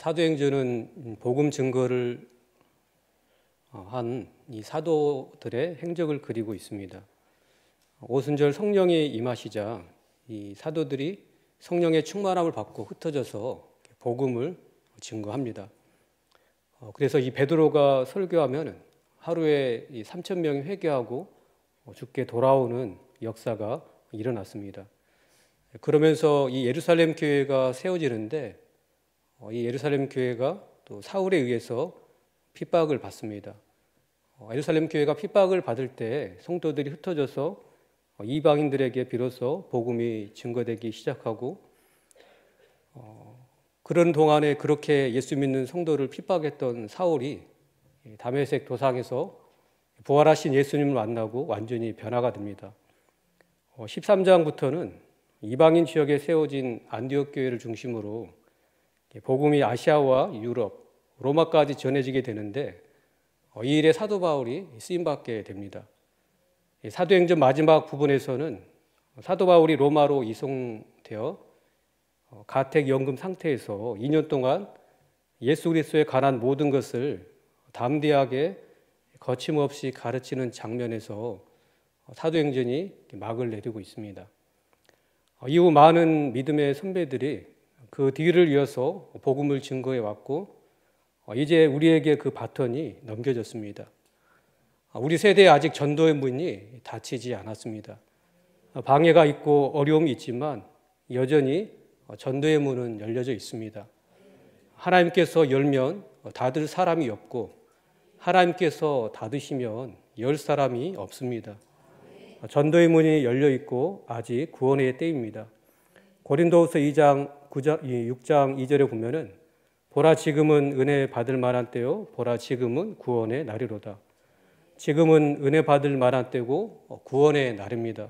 사도행전은 복음 증거를 한 이 사도들의 행적을 그리고 있습니다. 오순절 성령이 임하시자 이 사도들이 성령의 충만함을 받고 흩어져서 복음을 증거합니다. 그래서 이 베드로가 설교하면 하루에 3,000명이 회개하고 주께 돌아오는 역사가 일어났습니다. 그러면서 이 예루살렘 교회가 세워지는데 이 예루살렘 교회가 또 사울에 의해서 핍박을 받습니다. 예루살렘 교회가 핍박을 받을 때 성도들이 흩어져서 이방인들에게 비로소 복음이 증거되기 시작하고 그런 동안에 그렇게 예수 믿는 성도를 핍박했던 사울이 다메섹 도상에서 부활하신 예수님을 만나고 완전히 변화가 됩니다. 13장부터는 이방인 지역에 세워진 안디옥 교회를 중심으로 복음이 아시아와 유럽, 로마까지 전해지게 되는데 이 일에 사도 바울이 쓰임받게 됩니다. 사도행전 마지막 부분에서는 사도 바울이 로마로 이송되어 가택 연금 상태에서 2년 동안 예수 그리스도에 관한 모든 것을 담대하게 거침없이 가르치는 장면에서 사도행전이 막을 내리고 있습니다. 이후 많은 믿음의 선배들이 그 뒤를 이어서 복음을 증거해 왔고 이제 우리에게 그 바톤이 넘겨졌습니다. 우리 세대에 아직 전도의 문이 닫히지 않았습니다. 방해가 있고 어려움이 있지만 여전히 전도의 문은 열려져 있습니다. 하나님께서 열면 닫을 사람이 없고 하나님께서 닫으시면 열 사람이 없습니다. 전도의 문이 열려 있고 아직 구원의 때입니다. 고린도후서 6장 2절에 보면은 보라 지금은 은혜 받을 만한 때요 보라 지금은 구원의 날이로다. 지금은 은혜 받을 만한 때고 구원의 날입니다.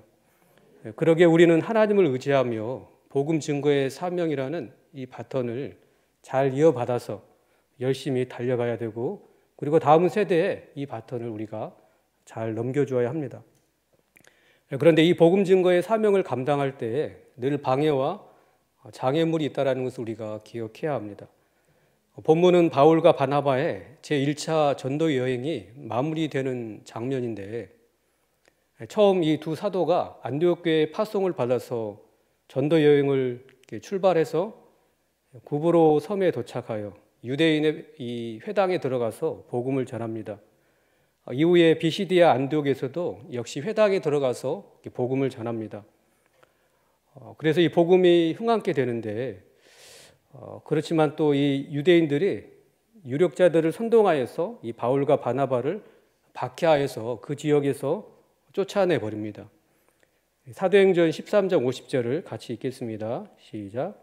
그러기에 우리는 하나님을 의지하며 복음 증거의 사명이라는 이 바톤을 잘 이어받아서 열심히 달려가야 되고 그리고 다음 세대에 이 바톤을 우리가 잘 넘겨주어야 합니다. 그런데 이 복음 증거의 사명을 감당할 때에 늘 방해와 장애물이 있다는 것을 우리가 기억해야 합니다. 본문은 바울과 바나바의 제1차 전도 여행이 마무리되는 장면인데 처음 이 두 사도가 안디옥 교회의 파송을 받아서 전도 여행을 출발해서 구브로 섬에 도착하여 유대인의 이 회당에 들어가서 복음을 전합니다. 이후에 비시디아 안디옥에서도 역시 회당에 들어가서 복음을 전합니다. 그래서 이 복음이 흥황케 되는데 그렇지만 또 이 유대인들이 유력자들을 선동하여서 이 바울과 바나바를 박해하여서 그 지역에서 쫓아내 버립니다. 사도행전 13장 50절을 같이 읽겠습니다. 시작.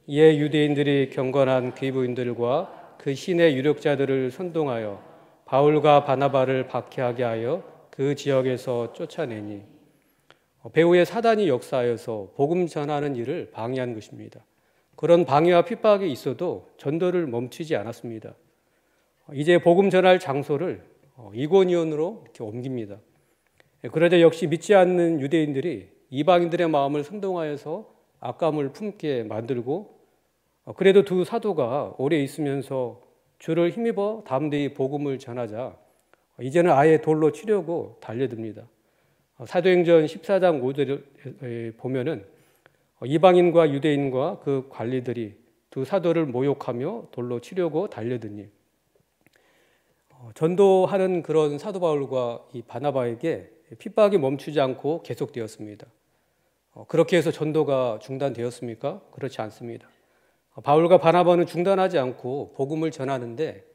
이에 유대인들이 경건한 귀부인들과 그 신의 유력자들을 선동하여 바울과 바나바를 박해하게 하여 그 지역에서 쫓아내니 배후에 사단이 역사하여서 복음 전하는 일을 방해한 것입니다. 그런 방해와 핍박이 있어도 전도를 멈추지 않았습니다. 이제 복음 전할 장소를 이고니온으로 이렇게 옮깁니다. 그러자 역시 믿지 않는 유대인들이 이방인들의 마음을 선동하여서 악감을 품게 만들고 그래도 두 사도가 오래 있으면서 주를 힘입어 담대히 복음을 전하자 이제는 아예 돌로 치려고 달려듭니다. 사도행전 14장 5절에 보면은 이방인과 유대인과 그 관리들이 두 사도를 모욕하며 돌로 치려고 달려드니 전도하는 그런 사도 바울과 이 바나바에게 핍박이 멈추지 않고 계속되었습니다. 그렇게 해서 전도가 중단되었습니까? 그렇지 않습니다. 바울과 바나바는 중단하지 않고 복음을 전하는데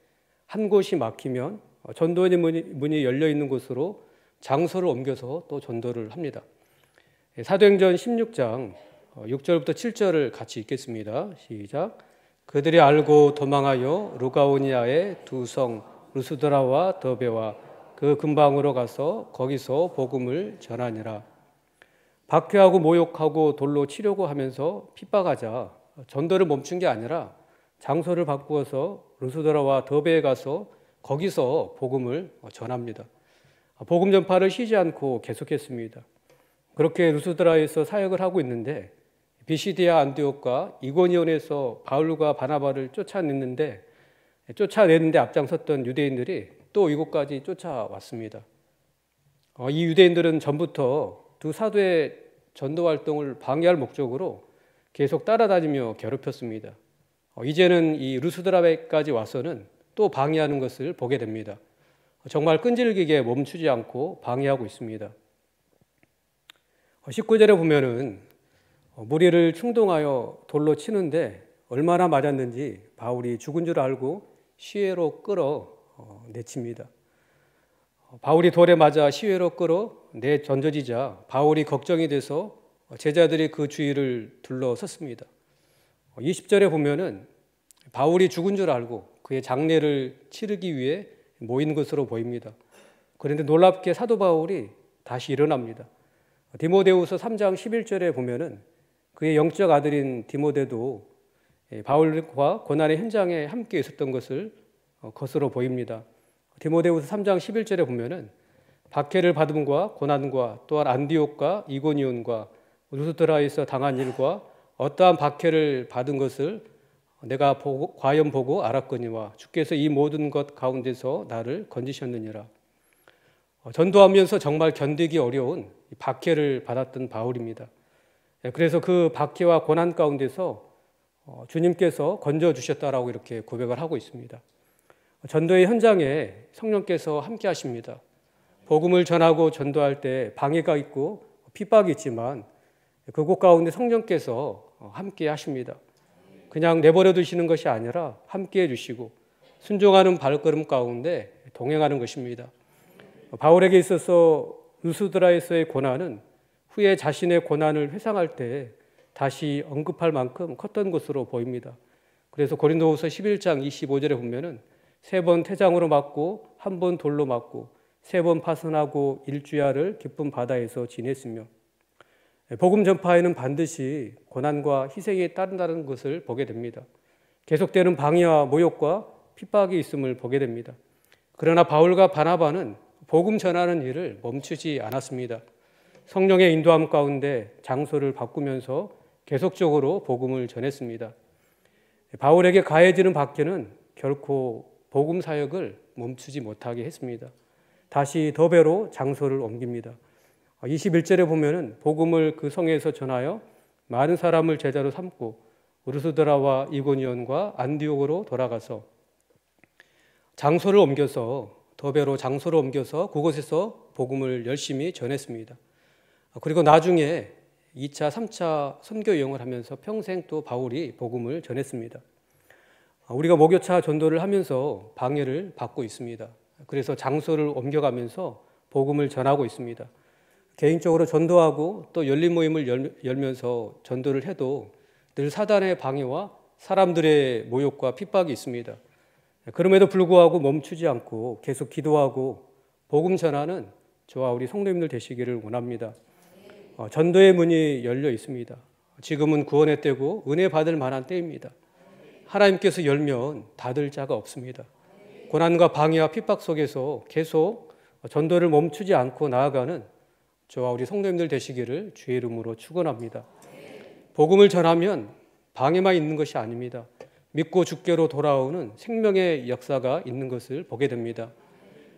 한 곳이 막히면 전도의 문이 열려 있는 곳으로 장소를 옮겨서 또 전도를 합니다. 사도행전 16장 6절부터 7절을 같이 읽겠습니다. 시작. 그들이 알고 도망하여 루가오니아의 두 성 루스드라와 더베와 그 근방으로 가서 거기서 복음을 전하니라. 박해하고 모욕하고 돌로 치려고 하면서 핍박하자 전도를 멈춘 게 아니라 장소를 바꾸어서 루스드라와 더베에 가서 거기서 복음을 전합니다. 복음 전파를 쉬지 않고 계속했습니다. 그렇게 루스드라에서 사역을 하고 있는데 비시디아 안디옥과 이고니온에서 바울과 바나바를 쫓아내는데 앞장섰던 유대인들이 또 이곳까지 쫓아왔습니다. 이 유대인들은 전부터 두 사도의 전도 활동을 방해할 목적으로 계속 따라다니며 괴롭혔습니다. 이제는 이 루스드라베까지 와서는 또 방해하는 것을 보게 됩니다. 정말 끈질기게 멈추지 않고 방해하고 있습니다. 19절에 보면은 무리를 충동하여 돌로 치는데 얼마나 맞았는지 바울이 죽은 줄 알고 시외로 끌어 내칩니다. 바울이 돌에 맞아 시외로 끌어 내던져지자 바울이 걱정이 돼서 제자들이 그 주위를 둘러섰습니다. 20절에 보면은 바울이 죽은 줄 알고 그의 장례를 치르기 위해 모인 것으로 보입니다. 그런데 놀랍게 사도 바울이 다시 일어납니다. 디모데후서 3장 11절에 보면은 그의 영적 아들인 디모데도 바울과 고난의 현장에 함께 있었던 것으로 보입니다. 디모데후서 3장 11절에 보면은 박해를 받음과 고난과 또한 안디옥과 이고니온과 루스드라에서 당한 일과 어떠한 박해를 받은 것을 내가 과연 보고 알았거니와 주께서 이 모든 것 가운데서 나를 건지셨느니라. 전도하면서 정말 견디기 어려운 박해를 받았던 바울입니다. 그래서 그 박해와 고난 가운데서 주님께서 건져주셨다라고 이렇게 고백을 하고 있습니다. 전도의 현장에 성령께서 함께 하십니다. 복음을 전하고 전도할 때 방해가 있고 핍박이 있지만 그곳 가운데 성령께서 함께 하십니다. 그냥 내버려 두시는 것이 아니라 함께 해주시고 순종하는 발걸음 가운데 동행하는 것입니다. 바울에게 있어서 루스드라에서의 고난은 후에 자신의 고난을 회상할 때 다시 언급할 만큼 컸던 것으로 보입니다. 그래서 고린도후서 11장 25절에 보면은 3번 태장으로 맞고 1번 돌로 맞고 3번 파선하고 일주야를 기쁜 바다에서 지냈으며 복음 전파에는 반드시 고난과 희생이 따른다는 것을 보게 됩니다. 계속되는 방해와 모욕과 핍박이 있음을 보게 됩니다. 그러나 바울과 바나바는 복음 전하는 일을 멈추지 않았습니다. 성령의 인도함 가운데 장소를 바꾸면서 계속적으로 복음을 전했습니다. 바울에게 가해지는 박해는 결코 복음 사역을 멈추지 못하게 했습니다. 다시 더 배로 장소를 옮깁니다. 21절에 보면은 복음을 그 성에서 전하여 많은 사람을 제자로 삼고 루스드라와 이고니온과 안디옥으로 돌아가서 장소를 옮겨서 더 배로 장소를 옮겨서 그곳에서 복음을 열심히 전했습니다. 그리고 나중에 2차, 3차 선교 여행을 하면서 평생 또 바울이 복음을 전했습니다. 우리가 목요차 전도를 하면서 방해를 받고 있습니다. 그래서 장소를 옮겨가면서 복음을 전하고 있습니다. 개인적으로 전도하고 또 열린 모임을 열면서 전도를 해도 늘 사단의 방해와 사람들의 모욕과 핍박이 있습니다. 그럼에도 불구하고 멈추지 않고 계속 기도하고 복음 전하는 저와 우리 성도님들 되시기를 원합니다. 전도의 문이 열려 있습니다. 지금은 구원의 때고 은혜 받을 만한 때입니다. 하나님께서 열면 닫을 자가 없습니다. 고난과 방해와 핍박 속에서 계속 전도를 멈추지 않고 나아가는 저와 우리 성도님들 되시기를 주의 이름으로 축원합니다. 복음을 전하면 방해만 있는 것이 아닙니다. 믿고 주께로 돌아오는 생명의 역사가 있는 것을 보게 됩니다.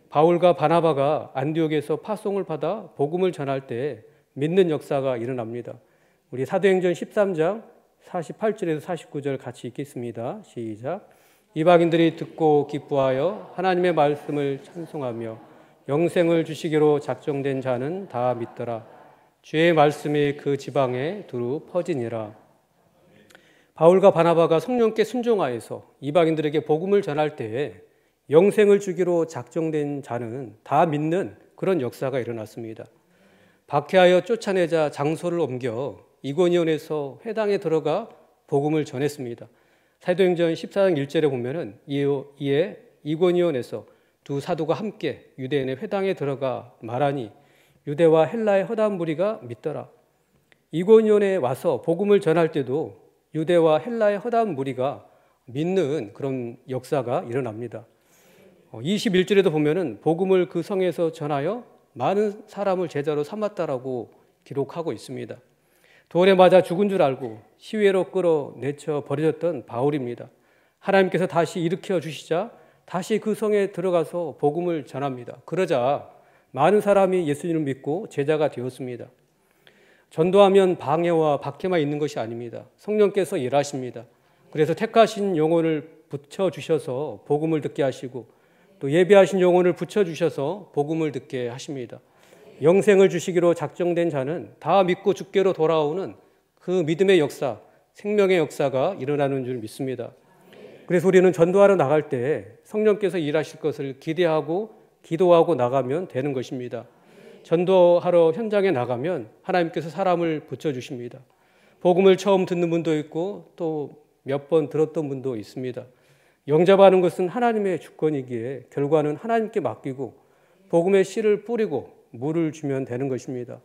바울과 바나바가 안디옥에서 파송을 받아 복음을 전할 때 믿는 역사가 일어납니다. 우리 사도행전 13장 48절에서 49절 같이 읽겠습니다. 시작. 이방인들이 듣고 기뻐하여 하나님의 말씀을 찬송하며 영생을 주시기로 작정된 자는 다 믿더라. 주의 말씀이 그 지방에 두루 퍼지니라. 바울과 바나바가 성령께 순종하여서 이방인들에게 복음을 전할 때에 영생을 주기로 작정된 자는 다 믿는 그런 역사가 일어났습니다. 박해하여 쫓아내자 장소를 옮겨 이고니온에서 회당에 들어가 복음을 전했습니다. 사도행전 14장 1절에 보면은 이에 이고니온에서 두 사도가 함께 유대인의 회당에 들어가 말하니 유대와 헬라의 허다한 무리가 믿더라. 이고니온에 와서 복음을 전할 때도 유대와 헬라의 허다한 무리가 믿는 그런 역사가 일어납니다. 21절에도 보면은 복음을 그 성에서 전하여 많은 사람을 제자로 삼았다라고 기록하고 있습니다. 돌에 맞아 죽은 줄 알고 시외로 끌어내쳐 버려졌던 바울입니다. 하나님께서 다시 일으켜 주시자 다시 그 성에 들어가서 복음을 전합니다. 그러자 많은 사람이 예수님을 믿고 제자가 되었습니다. 전도하면 방해와 박해만 있는 것이 아닙니다. 성령께서 일하십니다. 그래서 택하신 영혼을 붙여주셔서 복음을 듣게 하시고 또 예비하신 영혼을 붙여주셔서 복음을 듣게 하십니다. 영생을 주시기로 작정된 자는 다 믿고 주께로 돌아오는 그 믿음의 역사, 생명의 역사가 일어나는 줄 믿습니다. 그래서 우리는 전도하러 나갈 때 성령께서 일하실 것을 기대하고 기도하고 나가면 되는 것입니다. 전도하러 현장에 나가면 하나님께서 사람을 붙여주십니다. 복음을 처음 듣는 분도 있고 또 몇 번 들었던 분도 있습니다. 영접하는 것은 하나님의 주권이기에 결과는 하나님께 맡기고 복음의 씨를 뿌리고 물을 주면 되는 것입니다.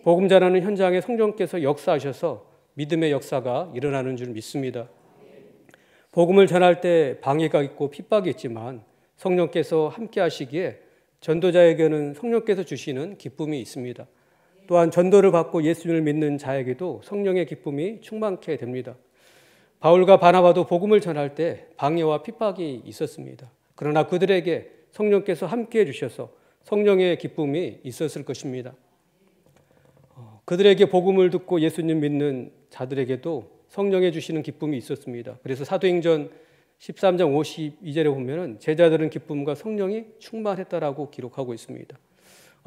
복음 전하는 현장에 성령께서 역사하셔서 믿음의 역사가 일어나는 줄 믿습니다. 복음을 전할 때 방해가 있고 핍박이 있지만 성령께서 함께 하시기에 전도자에게는 성령께서 주시는 기쁨이 있습니다. 또한 전도를 받고 예수님을 믿는 자에게도 성령의 기쁨이 충만케 됩니다. 바울과 바나바도 복음을 전할 때 방해와 핍박이 있었습니다. 그러나 그들에게 성령께서 함께해 주셔서 성령의 기쁨이 있었을 것입니다. 그들에게 복음을 듣고 예수님 믿는 자들에게도 성령의 주시는 기쁨이 있었습니다. 그래서 사도행전 13장 52절에 보면은 제자들은 기쁨과 성령이 충만했다라고 기록하고 있습니다.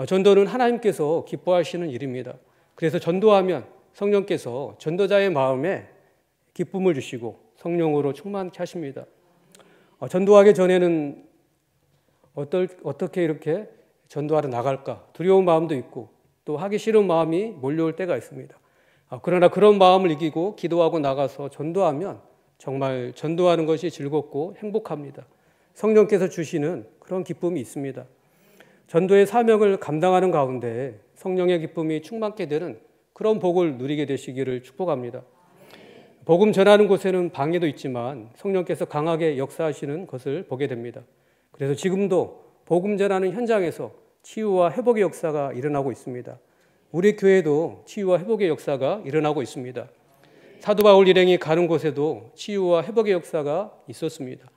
전도는 하나님께서 기뻐하시는 일입니다. 그래서 전도하면 성령께서 전도자의 마음에 기쁨을 주시고 성령으로 충만케 하십니다. 전도하기 전에는 어떻게 이렇게 전도하러 나갈까 두려운 마음도 있고 또 하기 싫은 마음이 몰려올 때가 있습니다. 그러나 그런 마음을 이기고 기도하고 나가서 전도하면 정말 전도하는 것이 즐겁고 행복합니다. 성령께서 주시는 그런 기쁨이 있습니다. 전도의 사명을 감당하는 가운데 성령의 기쁨이 충만케 되는 그런 복을 누리게 되시기를 축복합니다. 복음 전하는 곳에는 방해도 있지만 성령께서 강하게 역사하시는 것을 보게 됩니다. 그래서 지금도 복음 전하는 현장에서 치유와 회복의 역사가 일어나고 있습니다. 우리 교회도 치유와 회복의 역사가 일어나고 있습니다. 사도 바울 일행이 가는 곳에도 치유와 회복의 역사가 있었습니다.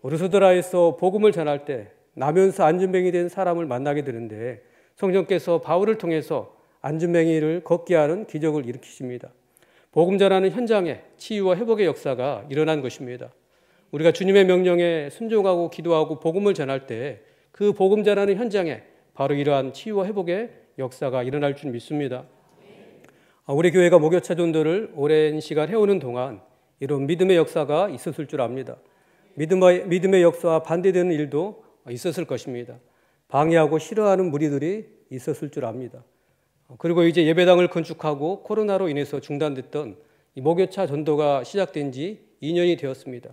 루스드라에서 복음을 전할 때 나면서 안진뱅이 된 사람을 만나게 되는데 성령께서 바울을 통해서 안진뱅이를 걷게 하는 기적을 일으키십니다. 복음 전하는 현장에 치유와 회복의 역사가 일어난 것입니다. 우리가 주님의 명령에 순종하고 기도하고 복음을 전할 때 그 복음 전하는 현장에 바로 이러한 치유와 회복의 역사가 일어날 줄 믿습니다. 우리 교회가 목요차 전도를 오랜 시간 해오는 동안 이런 믿음의 역사가 있었을 줄 압니다. 믿음의 역사와 반대되는 일도 있었을 것입니다. 방해하고 싫어하는 무리들이 있었을 줄 압니다. 그리고 이제 예배당을 건축하고 코로나로 인해서 중단됐던 이 목요차 전도가 시작된 지 2년이 되었습니다.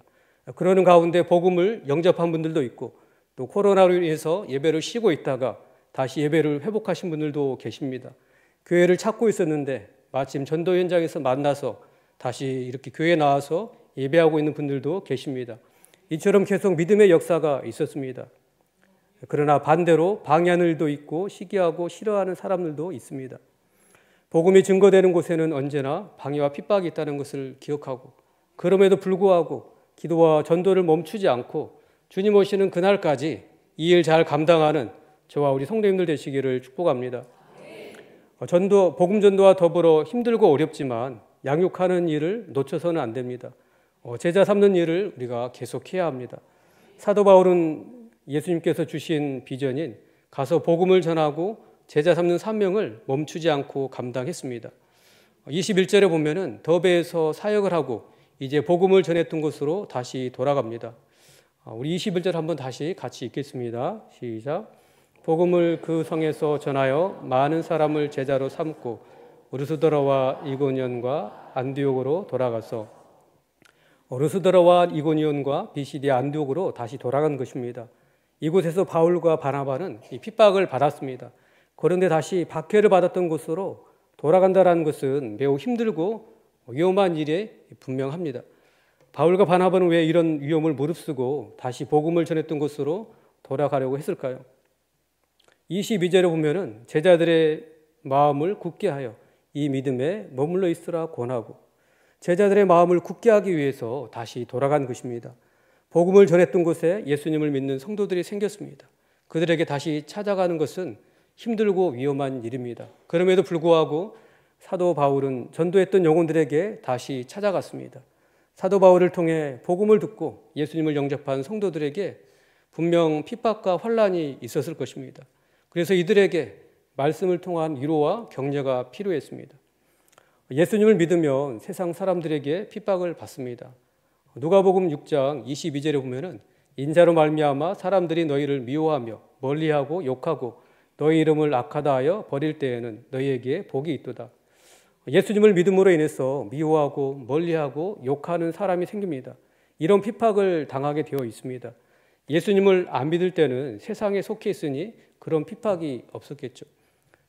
그러는 가운데 복음을 영접한 분들도 있고 또 코로나로 인해서 예배를 쉬고 있다가 다시 예배를 회복하신 분들도 계십니다. 교회를 찾고 있었는데 마침 전도 현장에서 만나서 다시 이렇게 교회에 나와서 예배하고 있는 분들도 계십니다. 이처럼 계속 믿음의 역사가 있었습니다. 그러나 반대로 방해하는 일도 있고 시기하고 싫어하는 사람들도 있습니다. 복음이 증거되는 곳에는 언제나 방해와 핍박이 있다는 것을 기억하고 그럼에도 불구하고 기도와 전도를 멈추지 않고 주님 오시는 그날까지 이 일 잘 감당하는 저와 우리 성도님들 되시기를 축복합니다. 복음 전도와 더불어 힘들고 어렵지만 양육하는 일을 놓쳐서는 안 됩니다. 제자 삼는 일을 우리가 계속해야 합니다. 사도 바울은 예수님께서 주신 비전인 가서 복음을 전하고 제자 삼는 사명을 멈추지 않고 감당했습니다. 21절에 보면은 더베에서 사역을 하고 이제 복음을 전했던 곳으로 다시 돌아갑니다. 우리 21절 한번 다시 같이 읽겠습니다. 시작. 복음을 그 성에서 전하여 많은 사람을 제자로 삼고 루스드라와 이고니온과 안디옥으로 돌아가서 루스드라와 이고니온과 비시디아 안디옥으로 다시 돌아간 것입니다. 이곳에서 바울과 바나바는 핍박을 받았습니다. 그런데 다시 박해를 받았던 곳으로 돌아간다는 것은 매우 힘들고 위험한 일이 분명합니다. 바울과 바나바는 왜 이런 위험을 무릅쓰고 다시 복음을 전했던 곳으로 돌아가려고 했을까요? 22절에 보면은 제자들의 마음을 굳게 하여 이 믿음에 머물러 있으라 권하고 제자들의 마음을 굳게 하기 위해서 다시 돌아간 것입니다. 복음을 전했던 곳에 예수님을 믿는 성도들이 생겼습니다. 그들에게 다시 찾아가는 것은 힘들고 위험한 일입니다. 그럼에도 불구하고 사도 바울은 전도했던 영혼들에게 다시 찾아갔습니다. 사도 바울을 통해 복음을 듣고 예수님을 영접한 성도들에게 분명 핍박과 환난이 있었을 것입니다. 그래서 이들에게 말씀을 통한 위로와 격려가 필요했습니다. 예수님을 믿으면 세상 사람들에게 핍박을 받습니다. 누가복음 6장 22절에 보면은 인자로 말미암아 사람들이 너희를 미워하며 멀리하고 욕하고 너희 이름을 악하다 하여 버릴 때에는 너희에게 복이 있도다. 예수님을 믿음으로 인해서 미워하고 멀리하고 욕하는 사람이 생깁니다. 이런 핍박을 당하게 되어 있습니다. 예수님을 안 믿을 때는 세상에 속해 있으니 그런 핍박이 없었겠죠.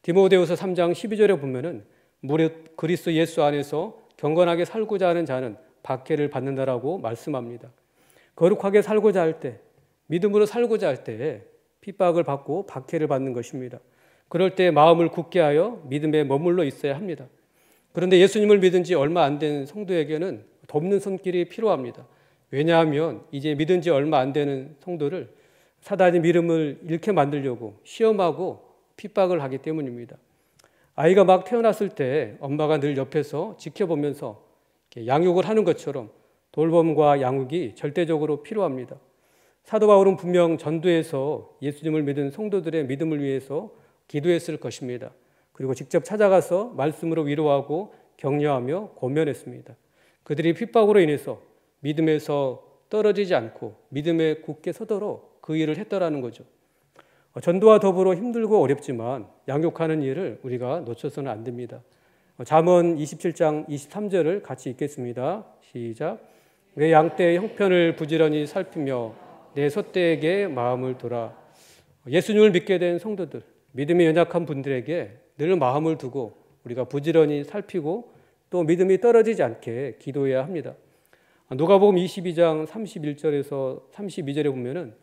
디모데후서 3장 12절에 보면은 무릇 그리스도 예수 안에서 경건하게 살고자 하는 자는 박해를 받는다라고 말씀합니다. 거룩하게 살고자 할 때, 믿음으로 살고자 할 때 핍박을 받고 박해를 받는 것입니다. 그럴 때 마음을 굳게 하여 믿음에 머물러 있어야 합니다. 그런데 예수님을 믿은 지 얼마 안 된 성도에게는 돕는 손길이 필요합니다. 왜냐하면 이제 믿은 지 얼마 안 되는 성도를 사단이 믿음을 잃게 만들려고 시험하고 핍박을 하기 때문입니다. 아이가 막 태어났을 때 엄마가 늘 옆에서 지켜보면서 양육을 하는 것처럼 돌봄과 양육이 절대적으로 필요합니다. 사도 바울은 분명 전도에서 예수님을 믿은 성도들의 믿음을 위해서 기도했을 것입니다. 그리고 직접 찾아가서 말씀으로 위로하고 격려하며 권면했습니다. 그들이 핍박으로 인해서 믿음에서 떨어지지 않고 믿음에 굳게 서도록 그 일을 했더라는 거죠. 전도와 더불어 힘들고 어렵지만 양육하는 일을 우리가 놓쳐서는 안 됩니다. 잠언 27장 23절을 같이 읽겠습니다. 시작. 내 양떼의 형편을 부지런히 살피며 내 소떼에게 마음을 둬라. 예수님을 믿게 된 성도들, 믿음이 연약한 분들에게 늘 마음을 두고 우리가 부지런히 살피고 또 믿음이 떨어지지 않게 기도해야 합니다. 누가복음 22장 31절에서 32절에 보면은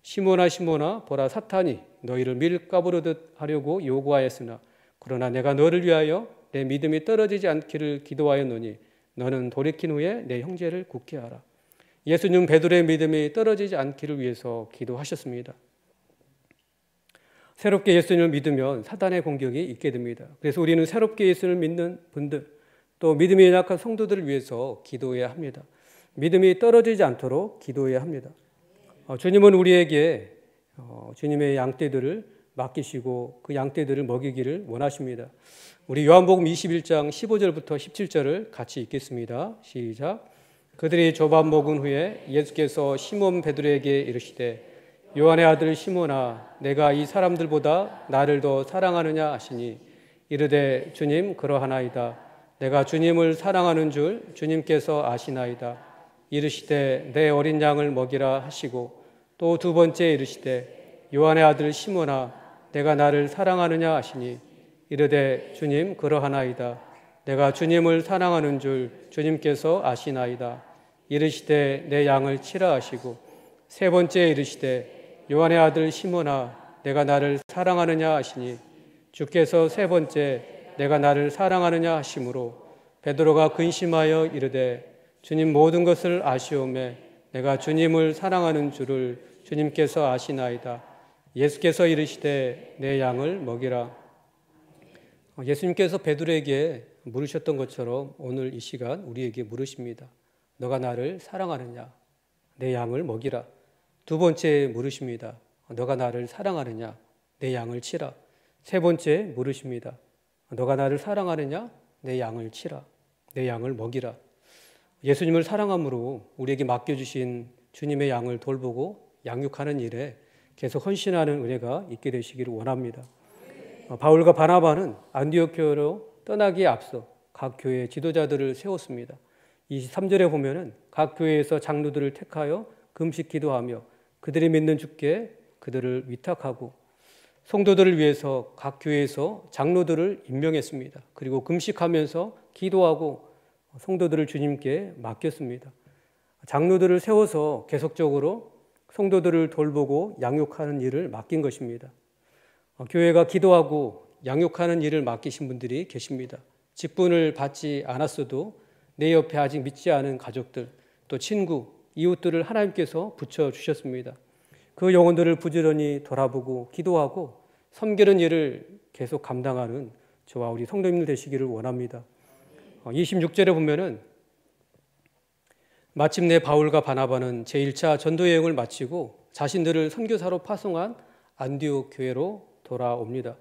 시몬아 시몬아 보라 사탄이 너희를 밀 까부르듯 하려고 요구하였으나 그러나 내가 너를 위하여 내 믿음이 떨어지지 않기를 기도하였노니 너는 돌이킨 후에 내 형제를 굳게 하라. 예수님 베드로의 믿음이 떨어지지 않기를 위해서 기도하셨습니다. 새롭게 예수님을 믿으면 사단의 공격이 있게 됩니다. 그래서 우리는 새롭게 예수님을 믿는 분들 또 믿음이 연약한 성도들을 위해서 기도해야 합니다. 믿음이 떨어지지 않도록 기도해야 합니다. 주님은 우리에게 주님의 양떼들을 맡기시고 그 양떼들을 먹이기를 원하십니다. 우리 요한복음 21장 15절부터 17절을 같이 읽겠습니다. 시작. 그들이 조밥 먹은 후에 예수께서 시몬 베드로에게 이르시되 요한의 아들 시몬아 내가 이 사람들보다 나를 더 사랑하느냐 하시니 이르되 주님 그러하나이다. 내가 주님을 사랑하는 줄 주님께서 아시나이다. 이르시되 내 어린 양을 먹이라 하시고 또 두 번째 이르시되 요한의 아들 시몬아 내가 나를 사랑하느냐 하시니 이르되 주님 그러하나이다. 내가 주님을 사랑하는 줄 주님께서 아시나이다. 이르시되 내 양을 치라 하시고 세 번째 이르시되 요한의 아들 시몬아 내가 나를 사랑하느냐 하시니 주께서 세 번째 내가 나를 사랑하느냐 하시므로 베드로가 근심하여 이르되 주님 모든 것을 아시오매 내가 주님을 사랑하는 줄을 주님께서 아시나이다. 예수께서 이르시되 내 양을 먹이라. 예수님께서 베드로에게 물으셨던 것처럼 오늘 이 시간 우리에게 물으십니다. 너가 나를 사랑하느냐? 내 양을 먹이라. 두 번째 물으십니다. 너가 나를 사랑하느냐? 내 양을 치라. 세 번째 물으십니다. 너가 나를 사랑하느냐? 내 양을 치라. 내 양을 먹이라. 예수님을 사랑함으로 우리에게 맡겨주신 주님의 양을 돌보고 양육하는 일에 계속 헌신하는 은혜가 있게 되시기를 원합니다. 바울과 바나바는 안디옥 교회로 떠나기에 앞서 각 교회의 지도자들을 세웠습니다. 23절에 보면은 각 교회에서 장로들을 택하여 금식 기도하며 그들이 믿는 주께 그들을 위탁하고 성도들을 위해서 각 교회에서 장로들을 임명했습니다. 그리고 금식하면서 기도하고 성도들을 주님께 맡겼습니다. 장로들을 세워서 계속적으로 성도들을 돌보고 양육하는 일을 맡긴 것입니다. 교회가 기도하고 양육하는 일을 맡기신 분들이 계십니다. 직분을 받지 않았어도 내 옆에 아직 믿지 않은 가족들, 또 친구, 이웃들을 하나님께서 붙여주셨습니다. 그 영혼들을 부지런히 돌아보고 기도하고 섬기는 일을 계속 감당하는 저와 우리 성도님들 되시기를 원합니다. 26절에 보면은 마침내 바울과 바나바는 제1차 전도 여행을 마치고 자신들을 선교사로 파송한 안디옥 교회로 돌아옵니다.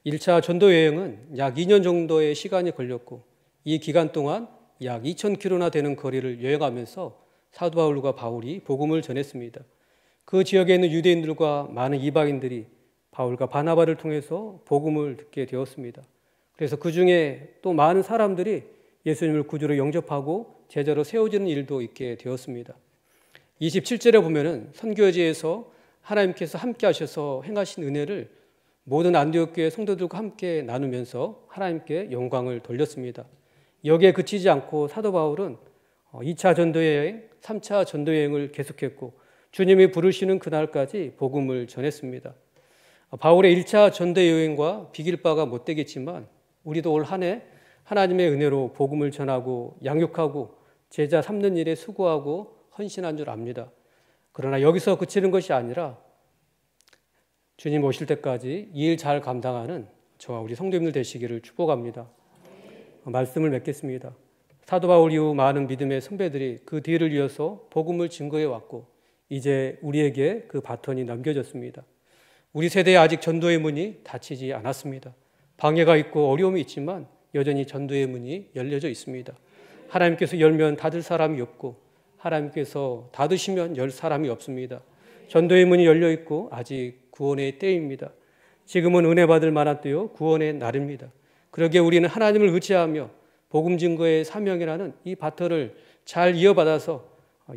1차 전도 여행은 약 2년 정도의 시간이 걸렸고 이 기간 동안 약 2,000km나 되는 거리를 여행하면서 사도 바울과 바울이 복음을 전했습니다. 그 지역에 있는 유대인들과 많은 이방인들이 바울과 바나바를 통해서 복음을 듣게 되었습니다. 그래서 그 중에 또 많은 사람들이 예수님을 구주로 영접하고 제자로 세워지는 일도 있게 되었습니다. 27절에 보면은 선교지에서 하나님께서 함께 하셔서 행하신 은혜를 모든 안디옥 교회 성도들과 함께 나누면서 하나님께 영광을 돌렸습니다. 여기에 그치지 않고 사도 바울은 2차 전도여행, 3차 전도여행을 계속했고 주님이 부르시는 그날까지 복음을 전했습니다. 바울의 1차 전도여행과 비길 바가 못 되겠지만 우리도 올 한 해 하나님의 은혜로 복음을 전하고 양육하고 제자 삼는 일에 수고하고 헌신한 줄 압니다. 그러나 여기서 그치는 것이 아니라 주님 오실 때까지 이 일 잘 감당하는 저와 우리 성도님들 되시기를 축복합니다. 말씀을 맺겠습니다. 사도 바울 이후 많은 믿음의 선배들이 그 뒤를 이어서 복음을 증거해 왔고 이제 우리에게 그 바톤이 넘겨졌습니다. 우리 세대에 아직 전도의 문이 닫히지 않았습니다. 방해가 있고 어려움이 있지만 여전히 전도의 문이 열려져 있습니다. 하나님께서 열면 닫을 사람이 없고 하나님께서 닫으시면 열 사람이 없습니다. 전도의 문이 열려 있고 아직 구원의 때입니다. 지금은 은혜 받을 만한 때요 구원의 날입니다. 그러기에 우리는 하나님을 의지하며 복음 증거의 사명이라는 이 바톤을 잘 이어받아서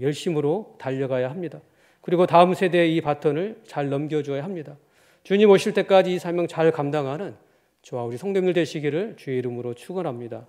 열심으로 달려가야 합니다. 그리고 다음 세대에 이 바톤을 잘 넘겨줘야 합니다. 주님 오실 때까지 이 사명 잘 감당하는 저와 우리 성도님들 되시기를 주의 이름으로 축원합니다.